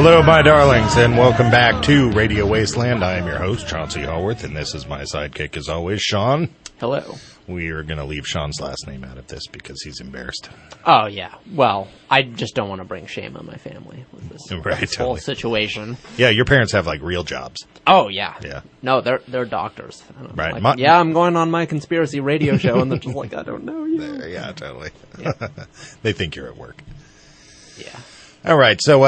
Hello, my darlings, and welcome back to Radio Wasteland. I am your host, Chauncey Hallworth, and this is my sidekick, as always, Sean. Hello. We are going to leave Sean's last name out of this because he's embarrassed. Oh, yeah. Well, I just don't want to bring shame on my family with this, whole situation. Yeah, your parents have, like, real jobs. Oh, yeah. Yeah. No, they're doctors. Right. Like, yeah, I'm going on my conspiracy radio show, and they're just like, I don't know you. Yeah, totally. Yeah. They think you're at work. Yeah. All right, so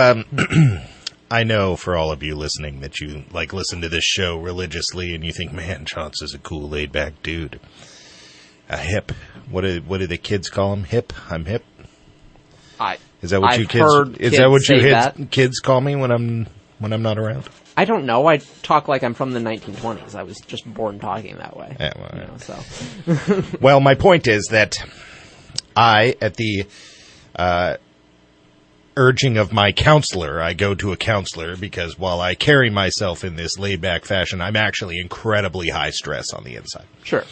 I know for all of you listening that you, like, listen to this show religiously, and you think, man, Chauncey's a cool, laid-back dude. Hip. What do the kids call him? Hip? I'm hip. Is that what kids call me when I'm not around? I don't know. I talk like I'm from the 1920s. I was just born talking that way. Yeah, well, so. Well, my point is that I, at the urging of my counselor, I go to a counselor because while I carry myself in this laid-back fashion, I'm actually incredibly high stress on the inside. Sure.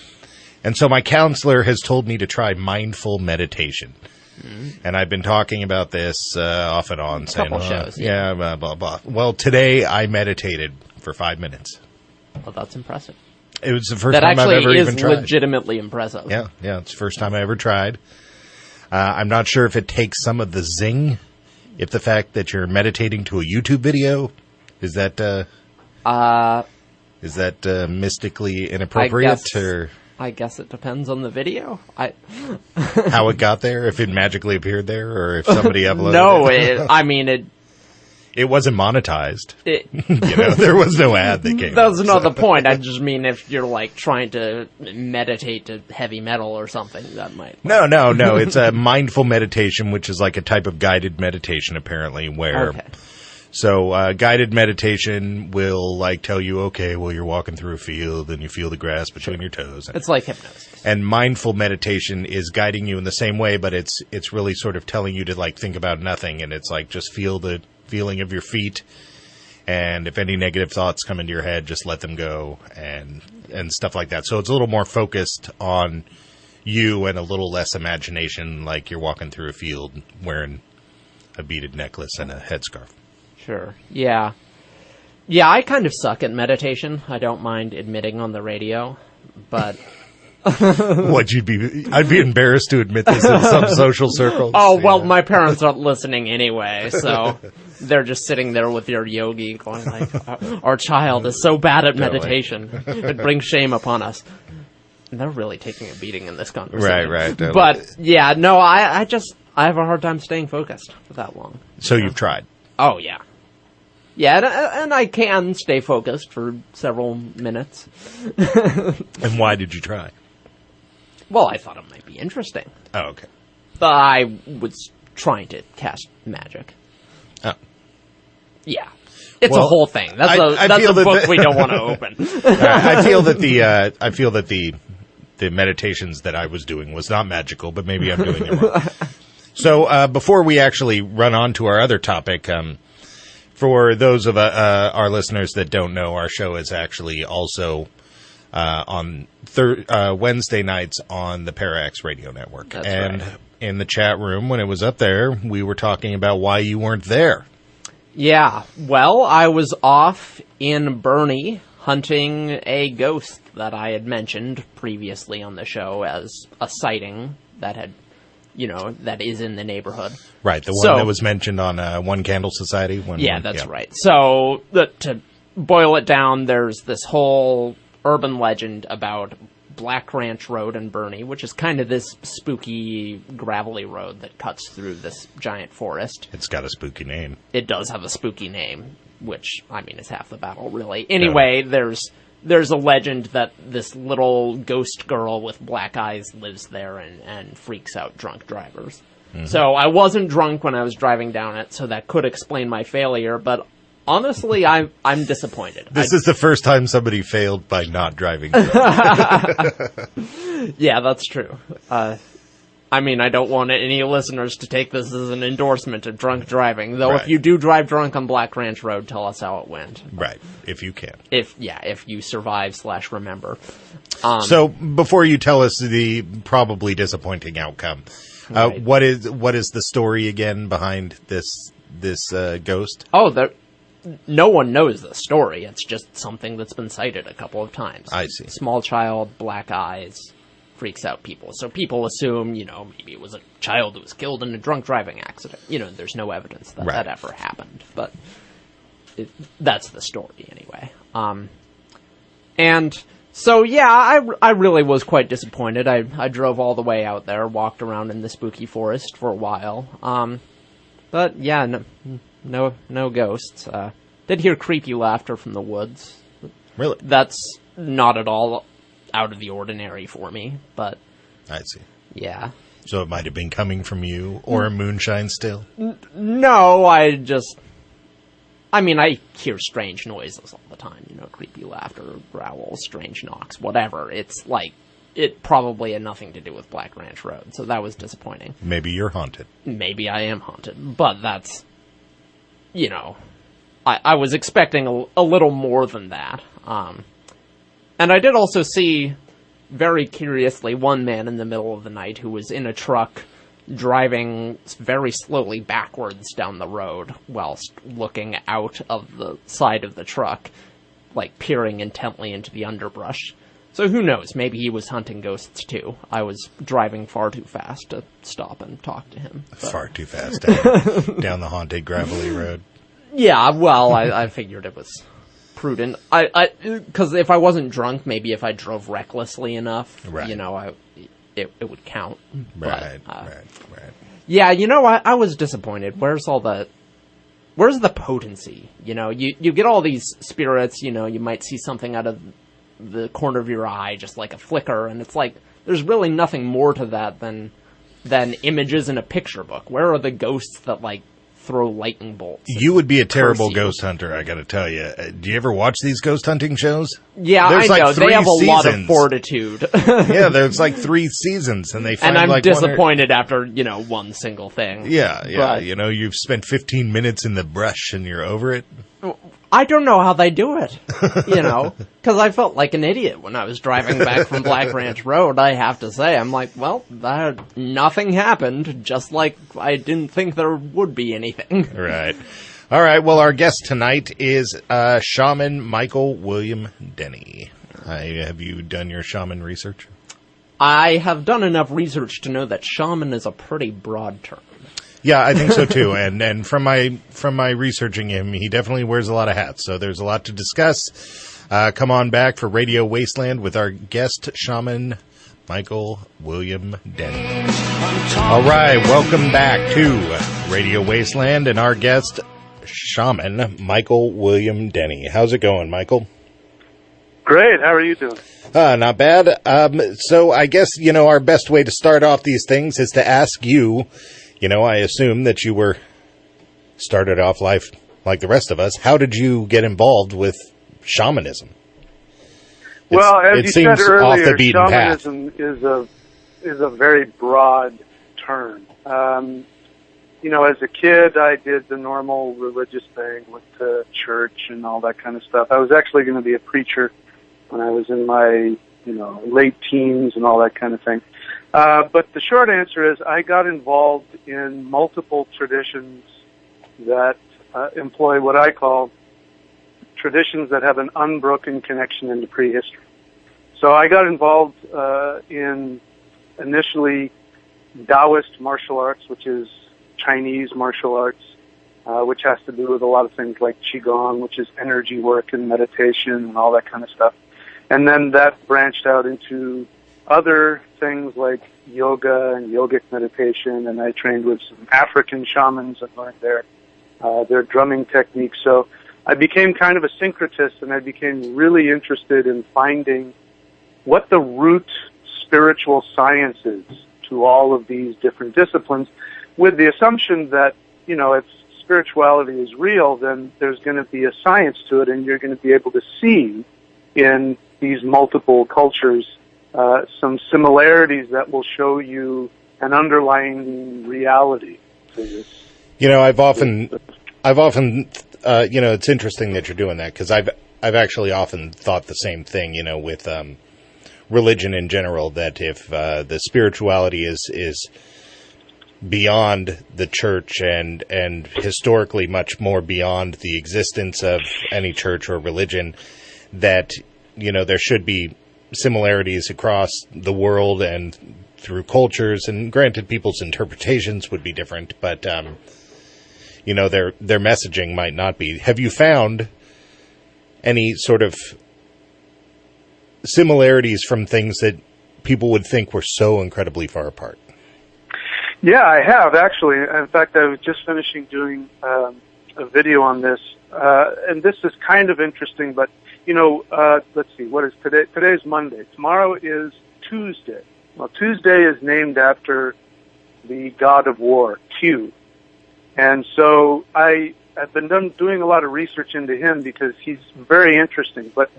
And so my counselor has told me to try mindful meditation. Mm-hmm. And I've been talking about this off and on. Couple shows. Yeah, blah, blah, blah. Well, today I meditated for 5 minutes. Well, that's impressive. It was the first time I've ever even tried. That actually is legitimately impressive. Yeah, it's the first time I ever tried. I'm not sure if it takes some of the zing, if the fact that you're meditating to a YouTube video, is that mystically inappropriate? I guess it depends on the video. How it got there, if it magically appeared there, or if somebody uploaded it. It wasn't monetized. There was no ad that came. That's not the point. I just mean if you're, like, trying to meditate to heavy metal or something, that might... No. It's a mindful meditation, which is like a type of guided meditation, apparently, where... Okay. So, guided meditation will, like, tell you, okay, well, you're walking through a field and you feel the grass between your toes. It's like hypnosis. And mindful meditation is guiding you in the same way, but it's really sort of telling you to, like, think about nothing. And it's like, just feel the feeling of your feet. And if any negative thoughts come into your head, just let them go and stuff like that. So it's a little more focused on you and a little less imagination, like you're walking through a field wearing a beaded necklace and a headscarf. Sure. Yeah. Yeah, I kind of suck at meditation. I don't mind admitting on the radio, but... I'd be embarrassed to admit this in some social circles. Oh, well, my parents aren't listening anyway, so they're just sitting there with your yogi going like, our child is so bad at meditation. It brings shame upon us. And they're really taking a beating in this conversation. Right. Totally. But, yeah, no, I have a hard time staying focused for that long. So you've tried? Oh, yeah. Yeah, and I can stay focused for several minutes. And why did you try? Well, I thought it might be interesting. Oh, okay. I was trying to cast magic. Oh. Yeah. It's a whole thing. That's a book we don't want to open. I feel that the meditations that I was doing was not magical, but maybe I'm doing it wrong. So before we actually run on to our other topic, for those of our listeners that don't know, our show is actually also on Wednesday nights on the Parax Radio Network. That's and right. In the chat room, when it was up there, we were talking about why you weren't there. Yeah, well, I was off in Bernie hunting a ghost that I had mentioned previously on the show as a sighting that had... that is in the neighborhood. Right, the one that was mentioned on One Candle Society. That's right. So, to boil it down, there's this whole urban legend about Black Ranch Road in Bernie, which is kind of this spooky, gravelly road that cuts through this giant forest. It's got a spooky name. It does have a spooky name, which, is half the battle, really. Anyway, There's a legend that this little ghost girl with black eyes lives there and freaks out drunk drivers. Mm-hmm. So I wasn't drunk when I was driving down it, so that could explain my failure, but honestly, I'm disappointed. This is the first time somebody failed by not driving drunk. Yeah, that's true. I don't want any listeners to take this as an endorsement of drunk driving. Though, If you do drive drunk on Black Ranch Road, tell us how it went. Right, if you can. If you survive/remember. So, before you tell us the probably disappointing outcome, right. what is the story again behind this ghost? Oh, no one knows the story. It's just something that's been cited a couple of times. I see. Small child, black eyes, freaks out people. So people assume, maybe it was a child that was killed in a drunk driving accident. There's no evidence that that ever happened. But that's the story anyway. And so, yeah, I really was quite disappointed. I drove all the way out there, walked around in the spooky forest for a while. But, yeah, no ghosts. Did hear creepy laughter from the woods. Really? That's not at all out of the ordinary for me, but... I see. Yeah. So it might have been coming from you, or a moonshine still? No, I hear strange noises all the time, creepy laughter, growls, strange knocks, whatever. It's like, it probably had nothing to do with Black Ranch Road, so that was disappointing. Maybe you're haunted. Maybe I am haunted, but that's, I was expecting a little more than that. And I did also see, very curiously, one man in the middle of the night who was in a truck driving very slowly backwards down the road whilst looking out of the side of the truck, like peering intently into the underbrush. So who knows, maybe he was hunting ghosts too. I was driving far too fast to stop and talk to him. But... Far too fast down the haunted gravelly road. Yeah, well, I figured it was prudent. Because if I wasn't drunk, maybe if I drove recklessly enough, it would count. Right. Yeah, I was disappointed. Where's the potency? You get all these spirits, you might see something out of the corner of your eye, just like a flicker, and it's like, there's really nothing more to that than images in a picture book. Where are the ghosts that, like, throw lightning bolts? You would be a terrible ghost hunter, I gotta tell you. Do you ever watch these ghost hunting shows? Yeah, there's I know. Like they have a seasons. lot of fortitude. Yeah, there's like 3 seasons, and they find and I'm like disappointed after, one single thing. Yeah, but, you've spent 15 minutes in the brush and you're over it. I don't know how they do it, because I felt like an idiot when I was driving back from Black Ranch Road, I have to say. I'm like, well, nothing happened, just like I didn't think there would be anything. Right. All right, well, our guest tonight is Shaman Michael William Denney. Have you done your shaman research? I have done enough research to know that shaman is a pretty broad term. Yeah, I think so too. And from my researching him, he definitely wears a lot of hats. So there's a lot to discuss. Come on back for Radio Wasteland with our guest shaman, Michael William Denney. All right, welcome back to Radio Wasteland and our guest, shaman, Michael William Denney. How's it going, Michael? Great. How are you doing? Not bad. So I guess, our best way to start off these things is to ask you, I assume that you were started off life like the rest of us. How did you get involved with shamanism? Well, as you said earlier, off the beaten shamanism is a very broad term. As a kid, I did the normal religious thing, went to church and all that kind of stuff. I was actually going to be a preacher when I was in my, late teens and all that kind of thing. But the short answer is I got involved in multiple traditions that employ what I call traditions that have an unbroken connection into prehistory. So I got involved in initially Taoist martial arts, which is Chinese martial arts, which has to do with a lot of things like Qigong, which is energy work and meditation and all that kind of stuff. And then that branched out into other things like yoga and yogic meditation, and I trained with some African shamans and learned their drumming techniques. So I became kind of a syncretist, and I became really interested in finding what the root spiritual science is to all of these different disciplines, with the assumption that, if spirituality is real, then there's going to be a science to it, and you're going to be able to see in these multiple cultures some similarities that will show you an underlying reality to this. I've often, it's interesting that you're doing that, because I've actually often thought the same thing, with religion in general, that if the spirituality is beyond the church and historically much more beyond the existence of any church or religion, that, you know, there should be similarities across the world and through cultures, and granted people's interpretations would be different, but you know, their messaging might not be. Have you found any sort of similarities from things that people would think were so incredibly far apart? Yeah, I have, actually. In fact, I was just finishing doing a video on this, and this is kind of interesting, but, you know, let's see, what is today? Today is Monday. Tomorrow is Tuesday. Well, Tuesday is named after the god of war, Q. And so I've been doing a lot of research into him because he's very interesting. But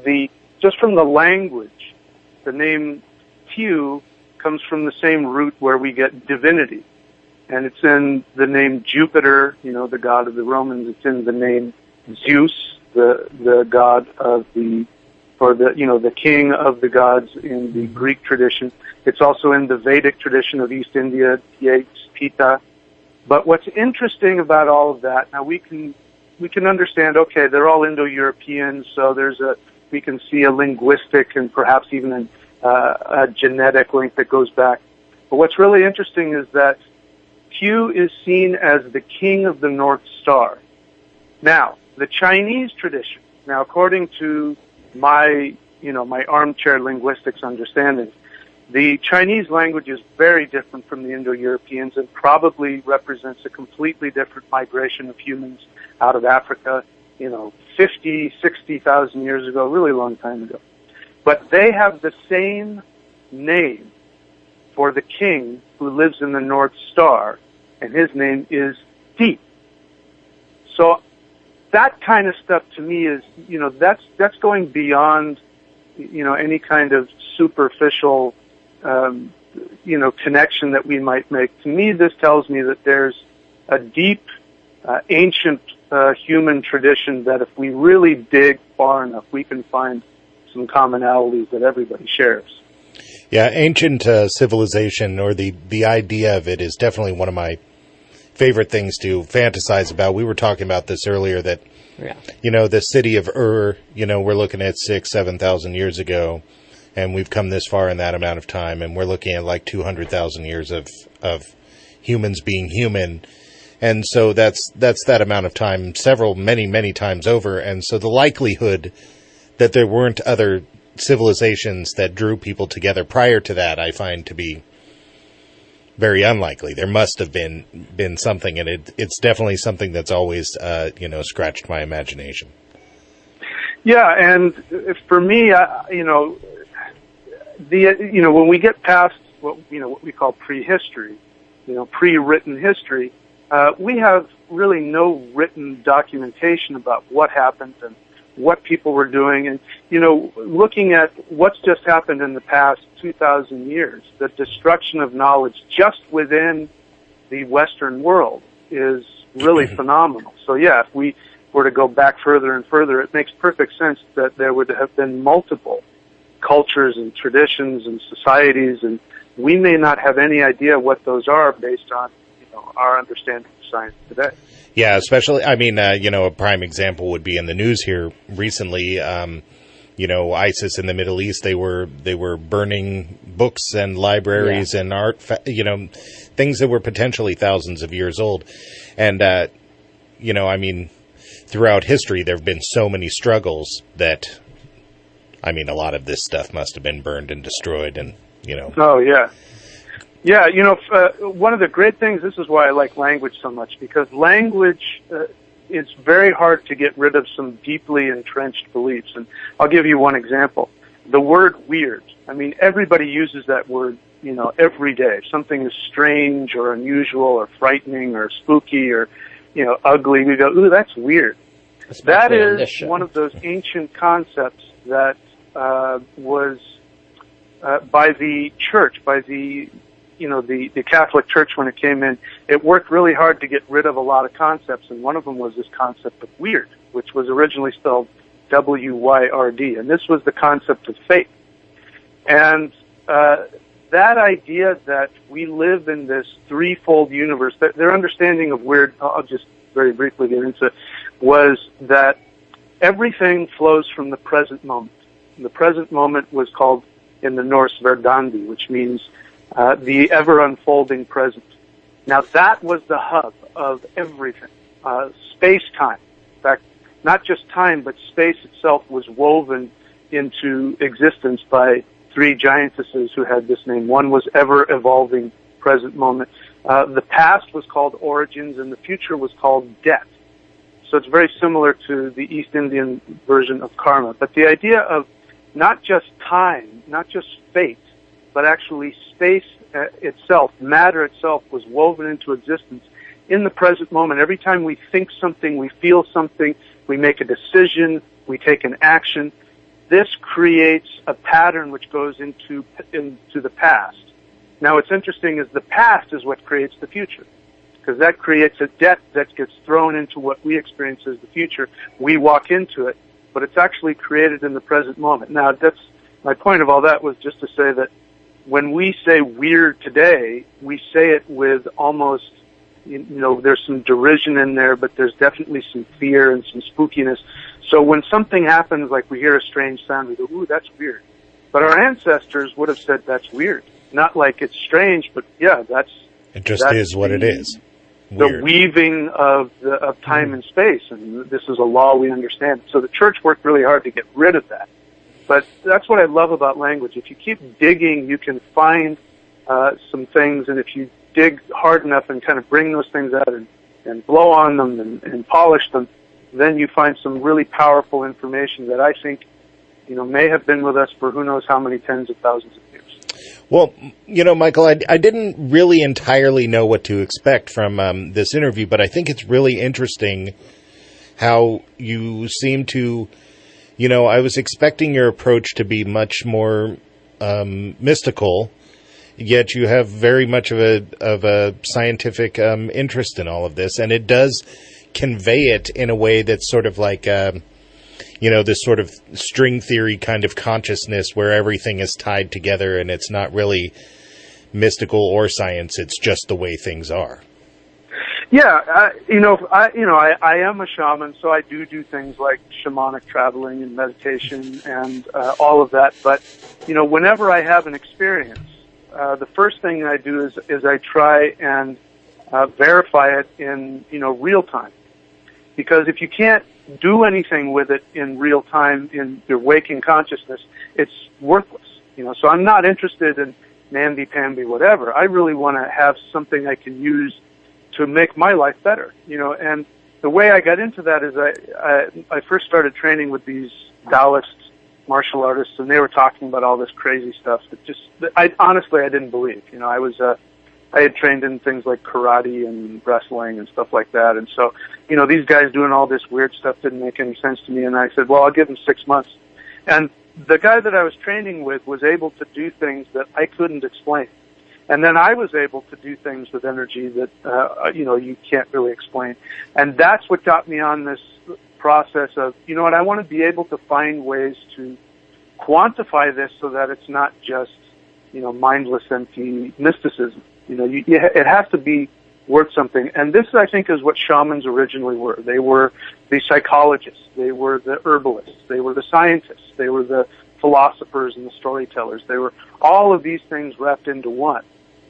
just from the language, the name Q comes from the same root where we get divinity. And it's in the name Jupiter, you know, the god of the Romans. It's in the name Zeus, the god of the king of the gods in the Greek tradition. It's also in the Vedic tradition of East India, Yates, Pitta. But what's interesting about all of that, now we can understand, okay, they're all Indo-European, so we can see a linguistic and perhaps even a genetic link that goes back. But what's really interesting is that Q is seen as the king of the North Star. Now, the Chinese tradition, now according to my armchair linguistics understanding, the Chinese language is very different from the Indo-Europeans and probably represents a completely different migration of humans out of Africa, 50, 60,000 years ago, a really long time ago. But they have the same name for the king who lives in the North Star, and his name is Ti. So that kind of stuff to me is, that's going beyond, any kind of superficial, connection that we might make. To me, this tells me that there's a deep, ancient human tradition that if we really dig far enough, we can find some commonalities that everybody shares. Yeah, ancient civilization, or the idea of it, is definitely one of my favorite things to fantasize about. We were talking about this earlier, that, the city of Ur, we're looking at 6,000, 7,000 years ago, and we've come this far in that amount of time, and we're looking at like 200,000 years of humans being human. And so that's that amount of time, many times over. And so the likelihood that there weren't other civilizations that drew people together prior to that, I find to be very unlikely. There must have been something, and it's definitely something that's always scratched my imagination. Yeah, and for me, when we get past what we call prehistory, pre-written history, we have really no written documentation about what happened and what people were doing. And, looking at what's just happened in the past 2,000 years, the destruction of knowledge just within the Western world is really phenomenal. So, yeah, if we were to go back further and further, it makes perfect sense that there would have been multiple cultures and traditions and societies, and we may not have any idea what those are based on our understanding of science today. Yeah, especially, a prime example would be in the news here recently. ISIS in the Middle East, they were burning books and libraries and art, things that were potentially thousands of years old. And, throughout history, there have been so many struggles that, a lot of this stuff must have been burned and destroyed, and, Oh, yeah. Yeah, one of the great things, this is why I like language so much, because language, it's very hard to get rid of some deeply entrenched beliefs. And I'll give you one example. The word weird. Everybody uses that word, every day. If something is strange or unusual or frightening or spooky or, ugly, we go, ooh, that's weird. Especially that is one of those ancient concepts that was by the church, by the Catholic Church when it came in. It worked really hard to get rid of a lot of concepts, and one of them was this concept of weird, which was originally spelled W-Y-R-D, and this was the concept of faith. And that idea that we live in this threefold universe, that their understanding of weird, I'll just very briefly get into, was that everything flows from the present moment. And the present moment was called in the Norse Verdandi, which means the ever-unfolding present. Now that was the hub of everything, space-time. In fact, not just time, but space itself was woven into existence by three giantesses who had this name. One was ever-evolving present moment. The past was called origins, and the future was called death. So it's very similar to the East Indian version of karma. But the idea of not just time, not just fate, but actually space itself, matter itself, was woven into existence in the present moment. Every time we think something, we feel something, we make a decision, we take an action, this creates a pattern which goes into the past. Now what's interesting is the past is what creates the future, because that creates a debt that gets thrown into what we experience as the future. We walk into it, but it's actually created in the present moment. Now that's my point of all that, was just to say that when we say weird today, we say it with almost, there's some derision in there, but there's definitely some fear and some spookiness. So when something happens, like we hear a strange sound, we go, ooh, that's weird. But our ancestors would have said that's weird. Not like it's strange, but yeah, it just is what it is. Weird. The weaving of time and space, and this is a law we understand. So the church worked really hard to get rid of that. But that's what I love about language. If you keep digging, you can find some things, and if you dig hard enough and kind of bring those things out and blow on them and polish them, then you find some really powerful information that I think, may have been with us for who knows how many tens of thousands of years. Well, Michael, I didn't really entirely know what to expect from this interview, but I think it's really interesting how you seem to, I was expecting your approach to be much more mystical, yet you have very much of a scientific interest in all of this, and it does convey it in a way that's sort of like this sort of string theory kind of consciousness where everything is tied together and it's not really mystical or science, it's just the way things are. Yeah, I am a shaman, so I do things like shamanic traveling and meditation and all of that. But whenever I have an experience, the first thing I do is I try and verify it in real time, because if you can't do anything with it in real time in your waking consciousness, it's worthless. So I'm not interested in namby-pamby whatever. I really want to have something I can use to make my life better, and the way I got into that is I first started training with these Taoist martial artists, and they were talking about all this crazy stuff that I honestly didn't believe. I had trained in things like karate and wrestling and stuff like that, and so these guys doing all this weird stuff didn't make any sense to me, and I said, well, I'll give them 6 months. And the guy that I was training with was able to do things that I couldn't explain. And then I was able to do things with energy that, you can't really explain. And that's what got me on this process of, I want to be able to find ways to quantify this so that it's not just, mindless, empty mysticism. It has to be worth something. And this, I think, is what shamans originally were. They were the psychologists. They were the herbalists. They were the scientists. They were the philosophers and the storytellers. They were all of these things wrapped into one.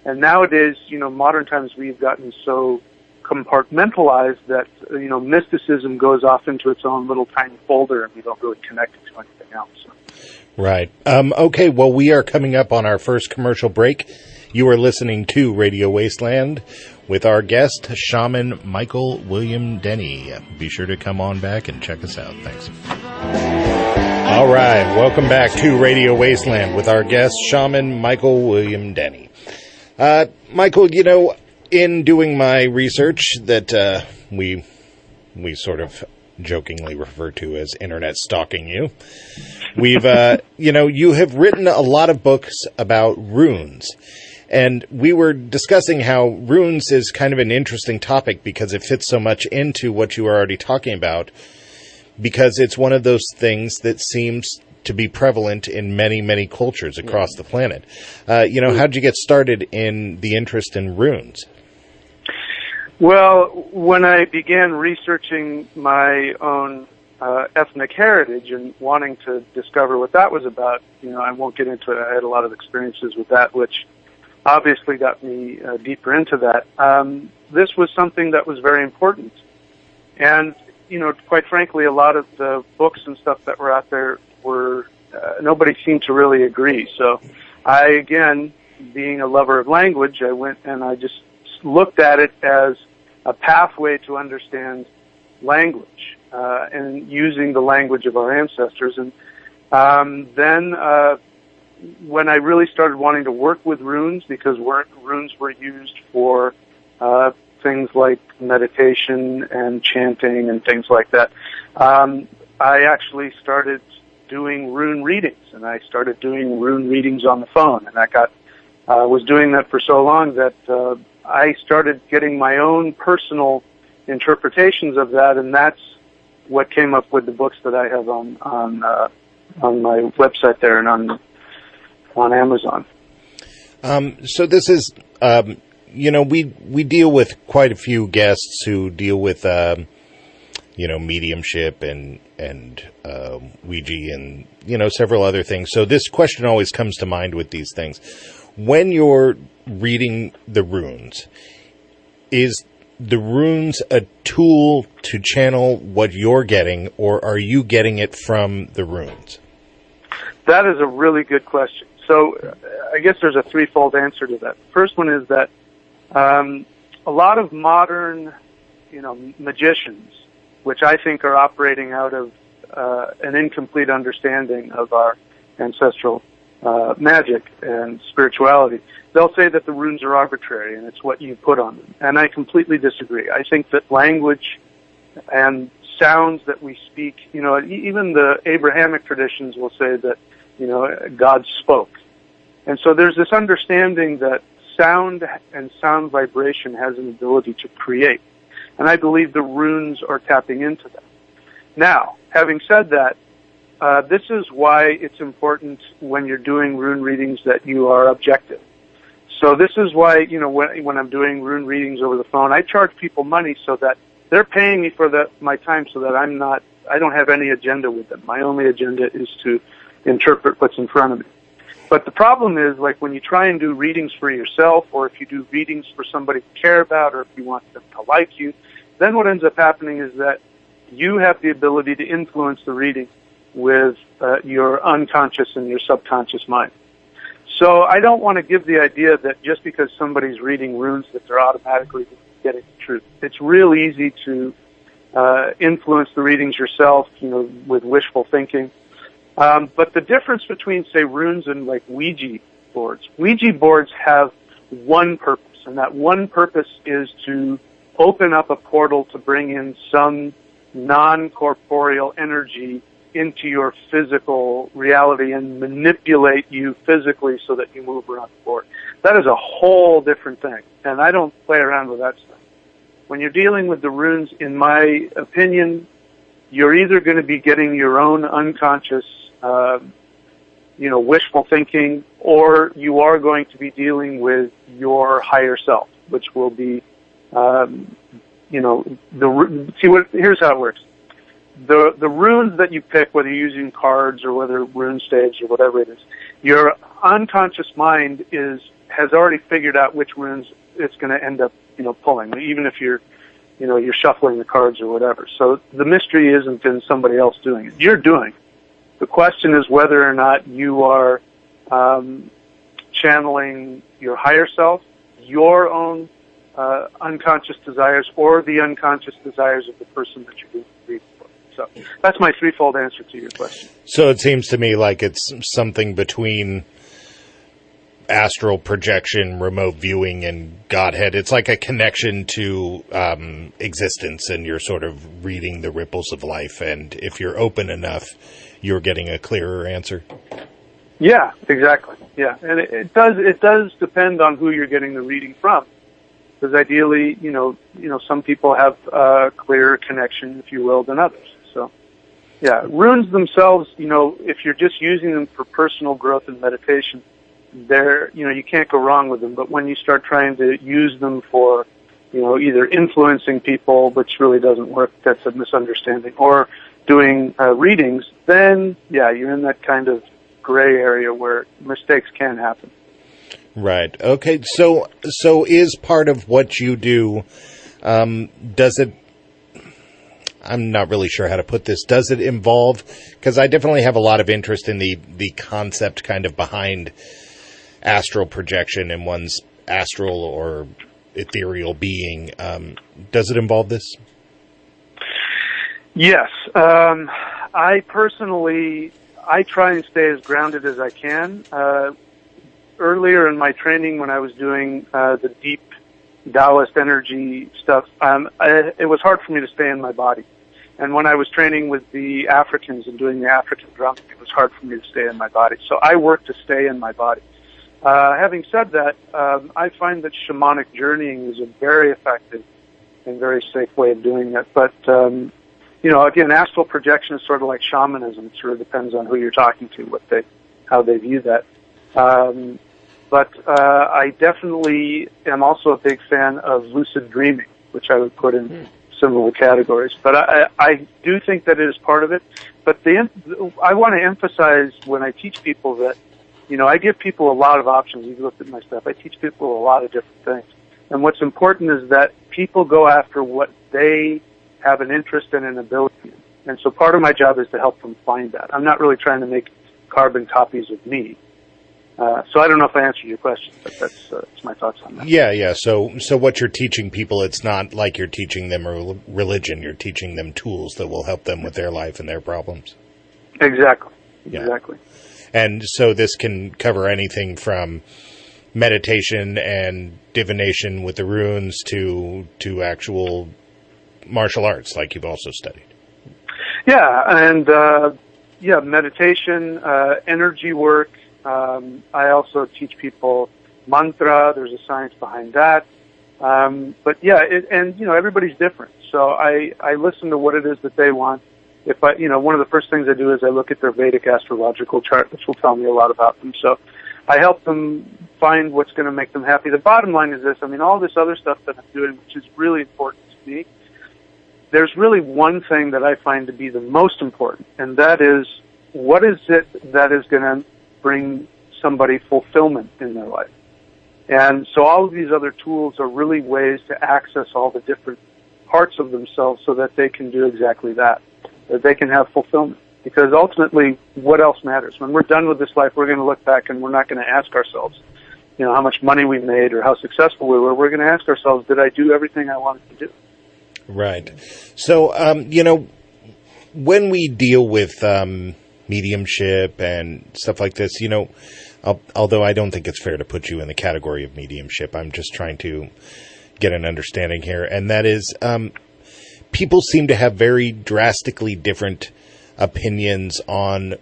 And nowadays, modern times, we've gotten so compartmentalized that, mysticism goes off into its own little tiny folder and we don't really connect it to anything else. Right. Okay, well, we are coming up on our first commercial break. You are listening to Radio Wasteland with our guest, Shaman Michael William Denney. Be sure to come on back and check us out. Thanks. All right, welcome back to Radio Wasteland with our guest, Shaman Michael William Denney. Michael, in doing my research that we sort of jokingly refer to as internet stalking you, we've, you have written a lot of books about runes. And we were discussing how runes is kind of an interesting topic because it fits so much into what you were already talking about, because it's one of those things that seems to be prevalent in many, many cultures across the planet. How'd you get started in the interest in runes? Well, when I began researching my own ethnic heritage and wanting to discover what that was about, I won't get into it. I had a lot of experiences with that, which obviously got me deeper into that. This was something that was very important. And, quite frankly, a lot of the books and stuff that were out there were, nobody seemed to really agree. So I, again, being a lover of language, I went and I just looked at it as a pathway to understand language and using the language of our ancestors. And then when I really started wanting to work with runes, because runes were used for things like meditation and chanting and things like that, I actually started doing rune readings, and I started doing rune readings on the phone, and I was doing that for so long that I started getting my own personal interpretations of that, and that's what came up with the books that I have on my website there and on Amazon. So this is, we deal with quite a few guests who deal with, mediumship and Ouija and, several other things. So this question always comes to mind with these things. When you're reading the runes, is the runes a tool to channel what you're getting, or are you getting it from the runes? That is a really good question. So I guess there's a threefold answer to that. The first one is that a lot of modern, magicians, which I think are operating out of an incomplete understanding of our ancestral magic and spirituality, they'll say that the runes are arbitrary and it's what you put on them. And I completely disagree. I think that language and sounds that we speak, even the Abrahamic traditions will say that, God spoke. And so there's this understanding that sound and sound vibration has an ability to create. And I believe the runes are tapping into that. Now, having said that, this is why it's important when you're doing rune readings that you are objective. So this is why, when I'm doing rune readings over the phone, I charge people money so that they're paying me for my time so that I don't have any agenda with them. My only agenda is to interpret what's in front of me. But the problem is, like, when you try and do readings for yourself, or if you do readings for somebody you care about, or if you want them to like you, then what ends up happening is that you have the ability to influence the reading with your unconscious and your subconscious mind. So I don't want to give the idea that just because somebody's reading runes that they're automatically getting the truth. It's real easy to influence the readings yourself, with wishful thinking. But the difference between, say, runes and like Ouija boards have one purpose, and that one purpose is to open up a portal to bring in some non-corporeal energy into your physical reality and manipulate you physically so that you move around the board. That is a whole different thing, and I don't play around with that stuff. When you're dealing with the runes, in my opinion, you're either going to be getting your own unconscious wishful thinking, or you are going to be dealing with your higher self, which will be, here's how it works. The runes that you pick, whether you're using cards or whether rune staves or whatever it is, your unconscious mind has already figured out which runes it's going to end up, pulling, even if you're shuffling the cards or whatever. So the mystery isn't in somebody else doing it. You're doing it. The question is whether or not you are channeling your higher self, your own unconscious desires, or the unconscious desires of the person that you're doing the reading for. So that's my threefold answer to your question. So it seems to me like it's something between astral projection, remote viewing, and Godhead. It's like a connection to existence, and you're sort of reading the ripples of life. And if you're open enough, you're getting a clearer answer. Yeah, exactly. Yeah, and it does depend on who you're getting the reading from, because ideally, some people have a clearer connection, if you will, than others. So. Yeah, runes themselves, if you're just using them for personal growth and meditation, you can't go wrong with them. But when you start trying to use them for, either influencing people, which really doesn't work, that's a misunderstanding, or doing readings, then, you're in that kind of gray area where mistakes can happen. Right. Okay. So is part of what you do, does it, I'm not really sure how to put this. Does it involve, because I definitely have a lot of interest in the concept kind of behind astral projection and one's astral or ethereal being. Does it involve this? Yes. I personally, I try and stay as grounded as I can. Earlier in my training when I was doing the deep Taoist energy stuff, it was hard for me to stay in my body. And when I was training with the Africans and doing the African drumming, it was hard for me to stay in my body. So I work to stay in my body. Having said that, I find that shamanic journeying is a very effective and very safe way of doing it. But, again, astral projection is sort of like shamanism. It sort of depends on who you're talking to, how they view that. But I definitely am also a big fan of lucid dreaming, which I would put in similar categories. But I do think that it is part of it. But I want to emphasize when I teach people that, I give people a lot of options. You've looked at my stuff. I teach people a lot of different things. And what's important is that people go after what they have an interest in and ability in. And so part of my job is to help them find that. I'm not really trying to make carbon copies of me. So I don't know if I answered your question, but that's my thoughts on that. Yeah. So what you're teaching people, it's not like you're teaching them a religion. You're teaching them tools that will help them with their life and their problems. Exactly. Yeah. Exactly. And so this can cover anything from meditation and divination with the runes to actual martial arts, like you've also studied. Yeah, and meditation, energy work. I also teach people mantra. There's a science behind that. But everybody's different. So I listen to what it is that they want. If one of the first things I do is I look at their Vedic astrological chart, which will tell me a lot about them. So I help them find what's going to make them happy. The bottom line is this. All this other stuff that I'm doing, which is really important to me, there's really one thing that I find to be the most important, and that is, what is it that is going to bring somebody fulfillment in their life? And so all of these other tools are really ways to access all the different parts of themselves so that they can do exactly that they can have fulfillment. Because ultimately, what else matters? When we're done with this life, we're going to look back and we're not going to ask ourselves, how much money we made or how successful we were. We're going to ask ourselves, did I do everything I wanted to do? Right. So, when we deal with mediumship and stuff like this, although I don't think it's fair to put you in the category of mediumship, I'm just trying to get an understanding here, and that is, people seem to have very drastically different opinions on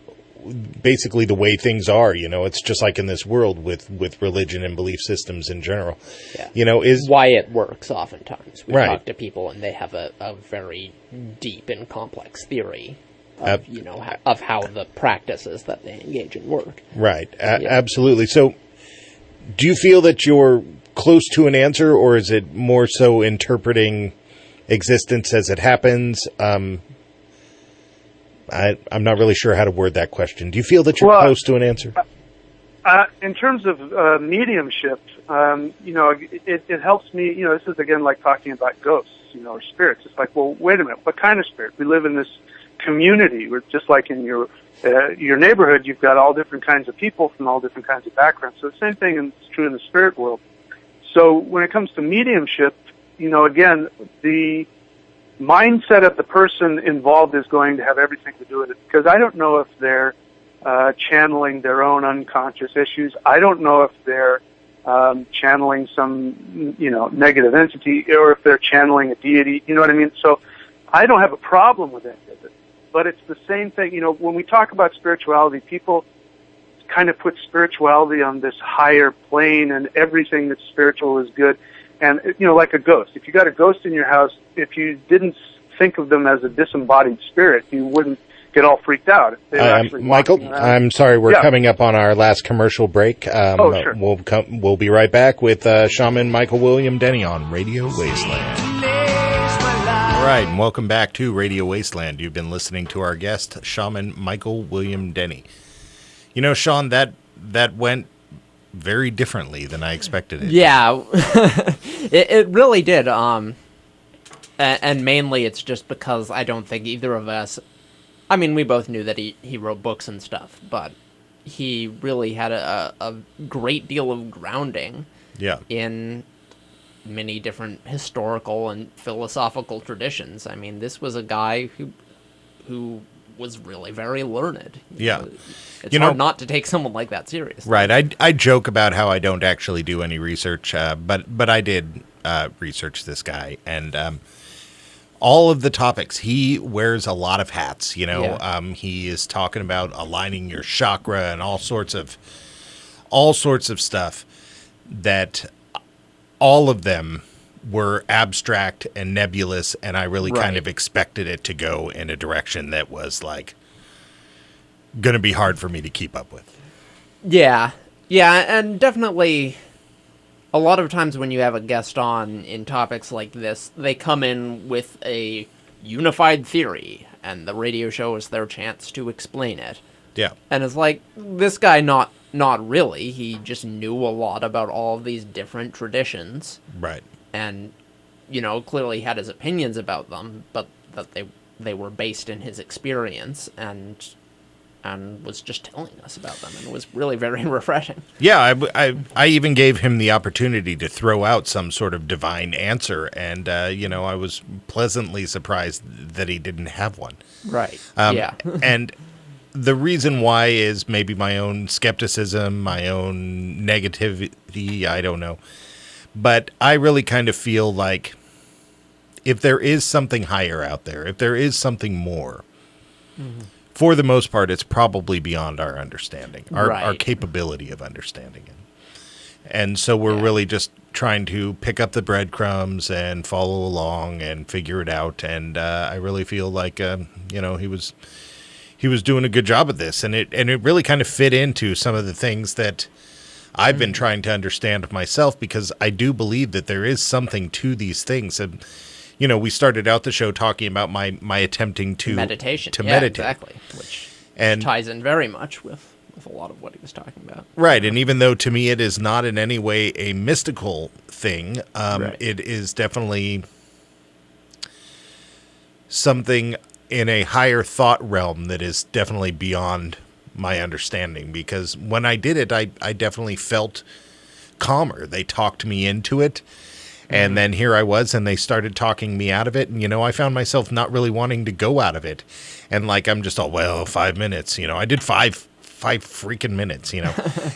basically the way things are. It's just like in this world with religion and belief systems in general. Yeah. Is why it works oftentimes. We right. talk to people and they have a very deep and complex theory of, of how the practices that they engage in work. Right. Absolutely. So do you feel that you're close to an answer, or is it more so interpreting existence as it happens? I'm not really sure how to word that question. Do you feel that you're close to an answer? In terms of mediumship, it helps me. This is again like talking about ghosts, or spirits. It's like, well, wait a minute, what kind of spirit? We live in this community. We're just like in your neighborhood. You've got all different kinds of people from all different kinds of backgrounds. So the same thing is true in the spirit world. So when it comes to mediumship, again, the mindset of the person involved is going to have everything to do with it, because I don't know if they're channeling their own unconscious issues. I don't know if they're channeling some, negative entity, or if they're channeling a deity, you know what I mean? So I don't have a problem with any of it, but it's the same thing. When we talk about spirituality, people kind of put spirituality on this higher plane, and everything that's spiritual is good. And, like a ghost. If you got a ghost in your house, if you didn't think of them as a disembodied spirit, you wouldn't get all freaked out. They were actually Michael, walking around. I'm sorry, we're Yeah. coming up on our last commercial break. Sure. We'll be right back with Shaman Michael William Denney on Radio Wasteland. All right, and welcome back to Radio Wasteland. You've been listening to our guest, Shaman Michael William Denney. You know, Sean, that went very differently than I expected it. Yeah, it really did. And mainly it's just because I don't think either of us, I mean, we both knew that he wrote books and stuff, but he really had a great deal of grounding in many different historical and philosophical traditions. I mean, this was a guy who was really very learned. Yeah. It's hard not to take someone like that seriously. Right. I joke about how I don't actually do any research, but I did research this guy, and all of the topics, he wears a lot of hats, you know. Yeah. He is talking about aligning your chakra and all sorts of stuff that all of them were abstract and nebulous, and I really kind of expected it to go in a direction that was like going to be hard for me to keep up with. Yeah, and definitely a lot of times when you have a guest on in topics like this, they come in with a unified theory, and the radio show is their chance to explain it. Yeah. And it's like, this guy not really. He just knew a lot about all of these different traditions. Right. And, you know, clearly had his opinions about them, but that they were based in his experience, and was just telling us about them, and it was really very refreshing. Yeah, I even gave him the opportunity to throw out some sort of divine answer, and, you know, I was pleasantly surprised that he didn't have one. Right, yeah. And the reason why is maybe my own skepticism, my own negativity, I don't know. But I really kind of feel like if there is something higher out there, if there is something more, for the most part, it's probably beyond our understanding, our capability of understanding it. And so we're really just trying to pick up the breadcrumbs and follow along and figure it out. And I really feel like, you know, he was doing a good job of this. And it really kind of fit into some of the things that I've been trying to understand myself, because I do believe that there is something to these things. And, you know, we started out the show talking about my attempting to meditate. Exactly, which ties in very much with a lot of what he was talking about. Right, and even though to me it is not in any way a mystical thing, it is definitely something in a higher thought realm that is definitely beyond my understanding, because when I did it, I definitely felt calmer. They talked me into it, and then here I was, and they started talking me out of it, and, you know, I found myself not really wanting to go out of it, and, like, I'm just all, well, 5 minutes, you know, I did five freaking minutes, you know,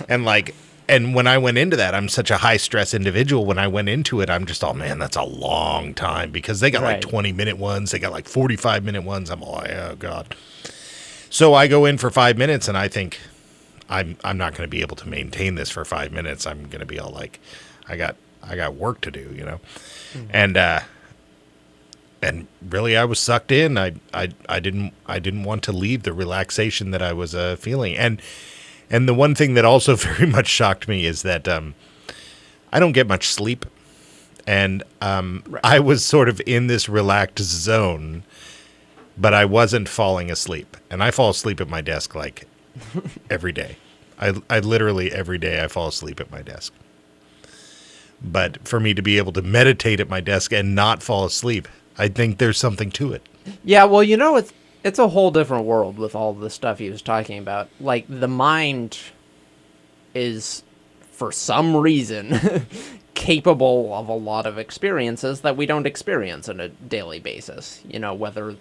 and when I went into that, I'm such a high-stress individual. When I went into it, I'm just, oh, man, that's a long time, because they got, like, 20-minute ones, they got, like, 45-minute ones, I'm all, oh, God. So I go in for 5 minutes, and I think I'm not going to be able to maintain this for 5 minutes. I'm going to be all like, I got work to do, you know, and really I was sucked in. I didn't want to leave the relaxation that I was feeling, and the one thing that also very much shocked me is that I don't get much sleep, and I was sort of in this relaxed zone, but I wasn't falling asleep. And I fall asleep at my desk like every day. I literally every day I fall asleep at my desk. But for me to be able to meditate at my desk and not fall asleep, I think there's something to it. Yeah, well, you know, it's a whole different world with all the stuff he was talking about. Like, the mind is, for some reason, capable of a lot of experiences that we don't experience on a daily basis. You know, whether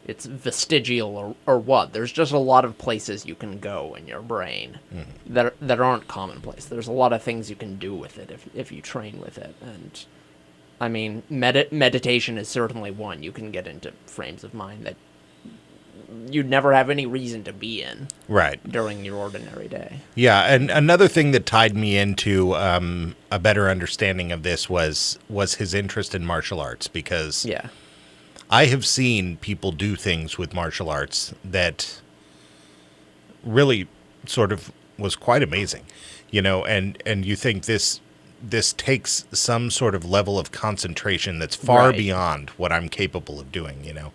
it's vestigial or what. There's just a lot of places you can go in your brain that aren't commonplace. There's a lot of things you can do with it if you train with it. And, I mean, meditation is certainly one. You can get into frames of mind that you'd never have any reason to be in during your ordinary day. Yeah, and another thing that tied me into a better understanding of this was his interest in martial arts, because I have seen people do things with martial arts that really sort of was quite amazing, you know, and you think this takes some sort of level of concentration that's far beyond what I'm capable of doing, you know,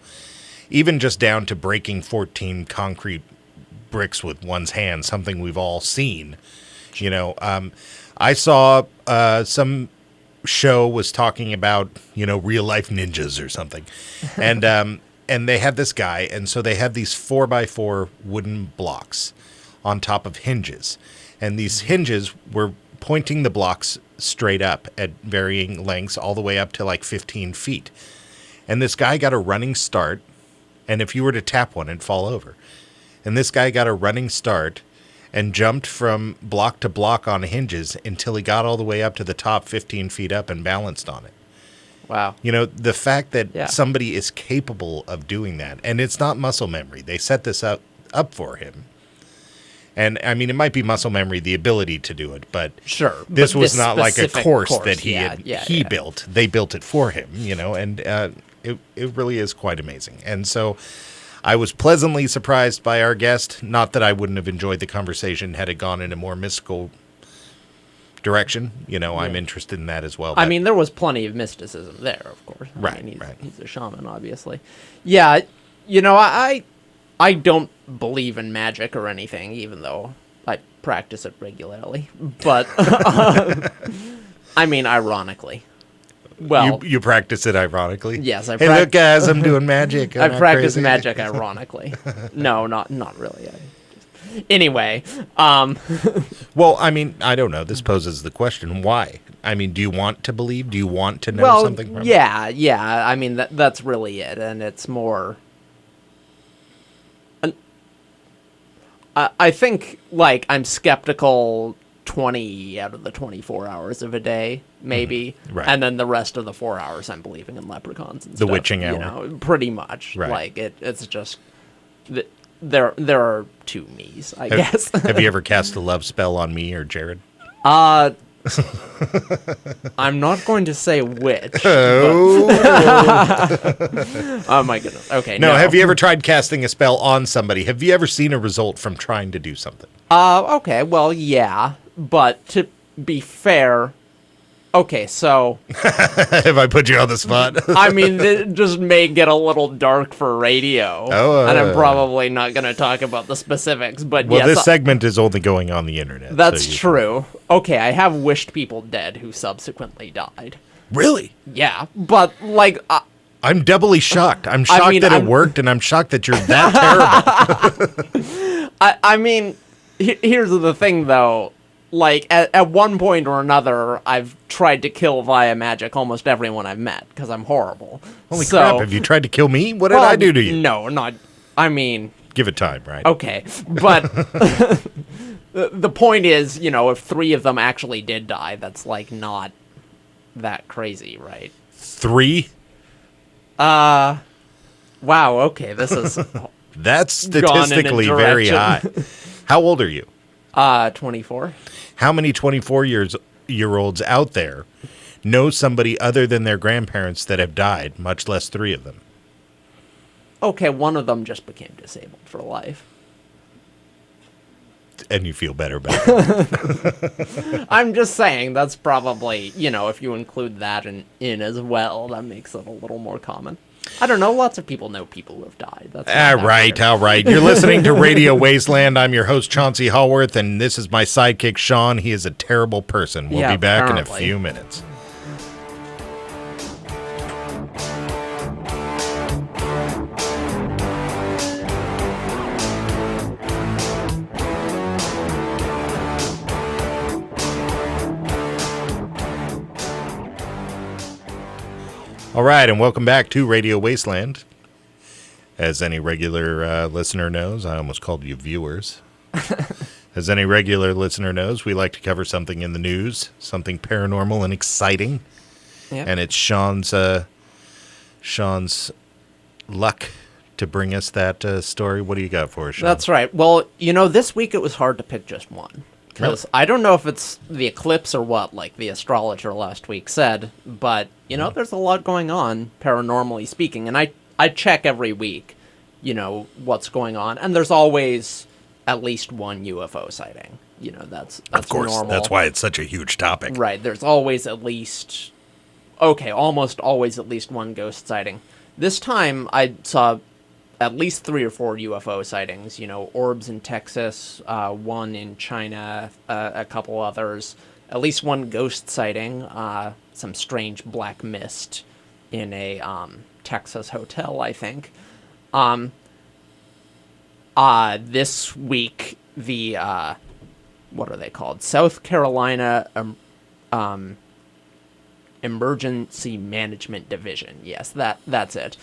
even just down to breaking 14 concrete bricks with one's hand, something we've all seen, you know. I saw some show was talking about, you know, real life ninjas or something, and they had this guy, and so they had these 4x4 wooden blocks on top of hinges, and these hinges were pointing the blocks straight up at varying lengths all the way up to like 15 feet. And this guy got a running start, and if you were to tap one, it'd fall over. And this guy got a running start and jumped from block to block on hinges until he got all the way up to the top 15 feet up and balanced on it. Wow. You know, the fact that somebody is capable of doing that, and it's not muscle memory. They set this up for him. And, I mean, it might be muscle memory, the ability to do it, but sure, this was not like a course that he built. They built it for him, you know, and it really is quite amazing. And so I was pleasantly surprised by our guest. Not that I wouldn't have enjoyed the conversation had it gone in a more mystical direction. You know, I'm interested in that as well. I mean, there was plenty of mysticism there, of course. Right, I mean, right. He's a shaman, obviously. Yeah, you know, I don't believe in magic or anything, even though I practice it regularly. But, I mean, ironically. Well, you practice it ironically? Yes, Hey, look, guys, I'm doing magic. I practice magic ironically. No, not really. Anyway. Well, I mean, I don't know. This poses the question, why? I mean, do you want to believe? Do you want to know something from it? Yeah. I mean, that's really it. And it's more... I think, like, I'm skeptical 20 out of the 24 hours of a day, maybe. Right. And then the rest of the 4 hours I'm believing in leprechauns and stuff. The witching hour. You know, pretty much. Right. Like, it's just... There are two me's, I guess. Have you ever cast a love spell on me or Jared? I'm not going to say which. Oh. Oh my goodness. Okay. No, have you ever tried casting a spell on somebody? Have you ever seen a result from trying to do something? Okay. Well, yeah, but to be fair, okay, so have I put you on the spot? I mean, it just may get a little dark for radio, and I'm probably not going to talk about the specifics. But well, yes, this segment is only going on the internet. That's true. Okay, I have wished people dead who subsequently died. Really? Yeah, but like. I'm doubly shocked. I'm shocked that it worked, and I'm shocked that you're that terrible. I mean, here's the thing, though. Like, at one point or another, I've tried to kill via magic almost everyone I've met, because I'm horrible. Holy crap, have you tried to kill me? What did I do to you? No, not... I mean... Give it time, right? Okay, but... the point is, you know, if 3 of them actually did die, that's, like, not that crazy, right? 3? Wow, okay, this is... That's statistically very high. How old are you? 24. How many 24-year-olds out there know somebody other than their grandparents that have died, much less 3 of them? Okay, one of them just became disabled for life. And you feel better about it. I'm just saying, that's probably, you know, if you include that in as well, that makes it a little more common. I don't know, lots of people know people who have died. That's all right. You're listening to Radio Wasteland. I'm your host, Chauncey Hallworth, and this is my sidekick, Sean. He is a terrible person. We'll be back in a few minutes. All right, and welcome back to Radio Wasteland. As any regular listener knows, I almost called you viewers. As any regular listener knows, we like to cover something in the news, something paranormal and exciting. Yep. And it's Sean's luck to bring us that story. What do you got for us, Sean? That's right. Well, you know, this week it was hard to pick just one. Because I don't know if it's the eclipse or what, like the astrologer last week said, but, you know, there's a lot going on, paranormally speaking. And I check every week, what's going on, and there's always at least one UFO sighting. That's of course, normal. that's why it's such a huge topic. Right, there's always almost always at least one ghost sighting. This time I saw at least 3 or 4 UFO sightings, orbs in Texas, one in China, a couple others, at least one ghost sighting, some strange black mist in a Texas hotel, I think. This week, the, what are they called? South Carolina Emergency Management Division. Yes, that's it.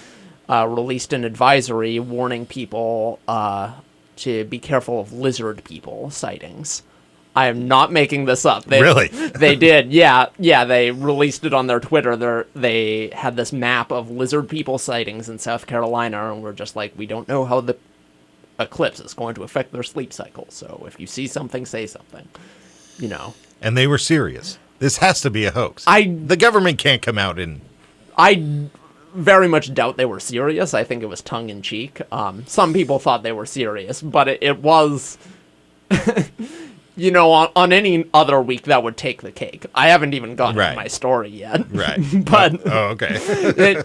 Released an advisory warning people to be careful of lizard people sightings. I am not making this up. Really? They did. Yeah. They released it on their Twitter. They had this map of lizard people sightings in South Carolina, and we're just like, we don't know how the eclipse is going to affect their sleep cycle. So if you see something, say something. And they were serious. This has to be a hoax. The government can't come out and... I very much doubt they were serious. I think it was tongue-in-cheek. Some people thought they were serious, but it was... on any other week, that would take the cake. I haven't even gotten to my story yet. Right. But... okay.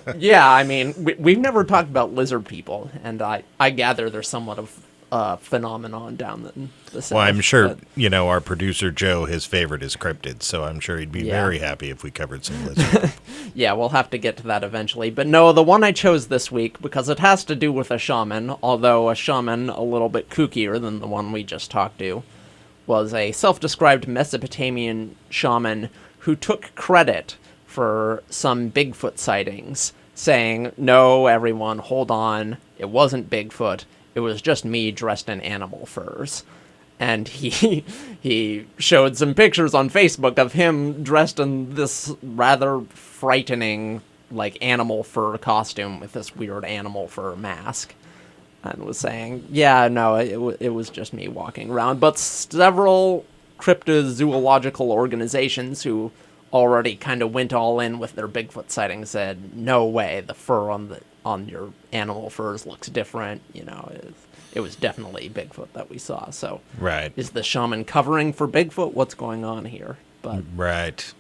We've never talked about lizard people, and I gather there's somewhat of a phenomenon down in the south. Well, I'm sure, our producer Joe, his favorite is cryptids, so I'm sure he'd be very happy if we covered some lizard. Yeah, we'll have to get to that eventually. But no, the one I chose this week, because it has to do with a shaman, although a shaman a little bit kookier than the one we just talked to, was a self-described Mesopotamian shaman who took credit for some Bigfoot sightings, saying, "No, everyone, hold on, it wasn't Bigfoot. It was just me dressed in animal furs." And he showed some pictures on Facebook of him dressed in this rather frightening, animal fur costume with this weird animal fur mask. And was saying, it was just me walking around. But several cryptozoological organizations who already kind of went all in with their Bigfoot sightings said, "No way, the fur on your animal furs looks different." It was definitely Bigfoot that we saw. So, right. Is the shaman covering for Bigfoot? What's going on here? But right.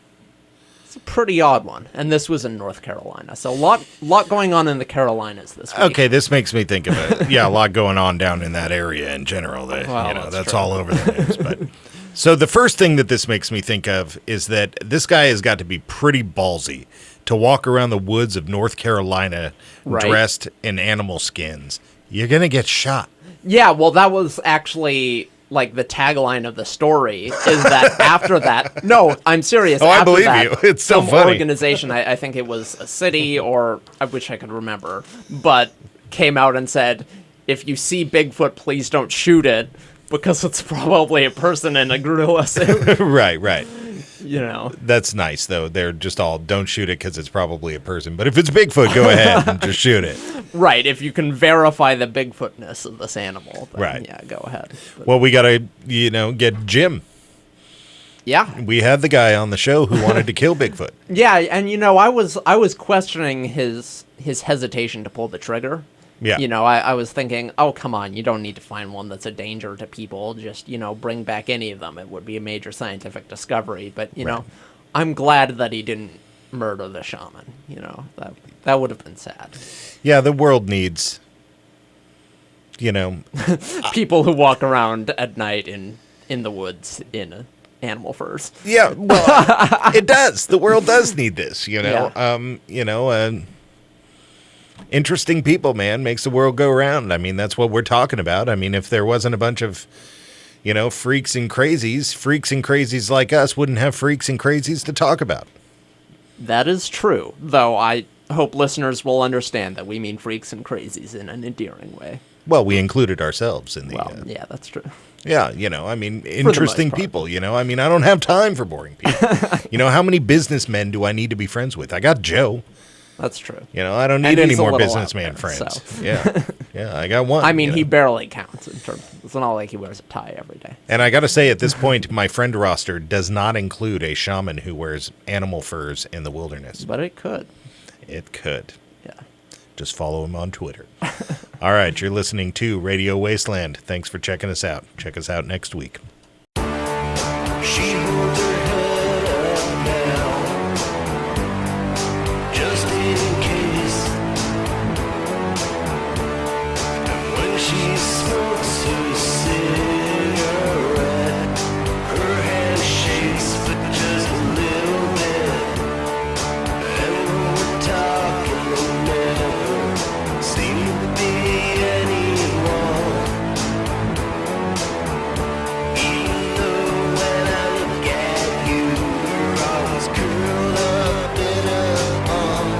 It's a pretty odd one, and this was in North Carolina. So a lot going on in the Carolinas this week. Okay, this makes me think of it. Yeah, a lot going on down in that area in general. That's all over the news. But so the first thing that this makes me think of is that this guy has got to be pretty ballsy to walk around the woods of North Carolina dressed in animal skins. You're gonna get shot. Yeah, well, that was actually the tagline of the story, is that after that... No, I'm serious. Oh, I believe you. It's so funny. Some organization, I think it was a city, or I wish I could remember, but came out and said, if you see Bigfoot, please don't shoot it, because it's probably a person in a gorilla suit. Right. That's nice, though. They're just all, don't shoot it because it's probably a person. But if it's Bigfoot, go ahead and just shoot it. Right. If you can verify the Bigfootness of this animal, then right. Yeah, go ahead. But, well, we got to, get Jim. Yeah. We had the guy on the show who wanted to kill Bigfoot. Yeah, and, I was questioning his hesitation to pull the trigger. Yeah. I was thinking, oh, come on, you don't need to find one that's a danger to people. Just, bring back any of them. It would be a major scientific discovery. But, I'm glad that he didn't murder the shaman. That would have been sad. Yeah, the world needs, people who walk around at night in the woods in animal furs. Yeah, well, it does. The world does need this, interesting people, man, makes the world go round. I mean, that's what we're talking about. I mean, if there wasn't a bunch of, freaks and crazies like us wouldn't have freaks and crazies to talk about. That is true, though I hope listeners will understand that we mean freaks and crazies in an endearing way. Well, we included ourselves in the... Well, yeah, that's true. Yeah, interesting people, I don't have time for boring people. How many businessmen do I need to be friends with? I got Joe. That's true. I don't need any more businessman friends. So. Yeah, I got one. I mean, he barely counts in terms. It's not like he wears a tie every day. And I got to say, at this point, my friend roster does not include a shaman who wears animal furs in the wilderness. But it could. It could. Yeah. Just follow him on Twitter. All right, you're listening to Radio Wasteland. Thanks for checking us out. Check us out next week. She holds her head up now, just in case. And when she smokes her cigarette, her hand shakes for just a little bit. And when we're talking, there never seems to be anyone. Even though when I look at you, you're always curled up in a arm.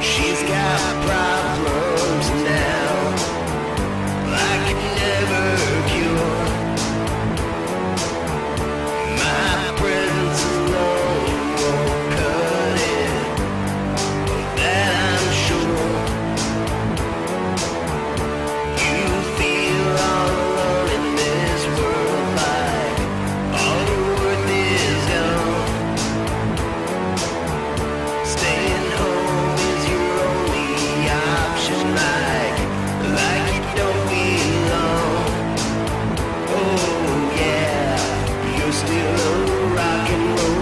She's got problems now I can never cure. My presence alone won't cut it, that I'm sure. You feel all alone in this world, like all your worth is gone. Staying home is your only option, like you don't belong. Oh yeah, you're still a rock and roll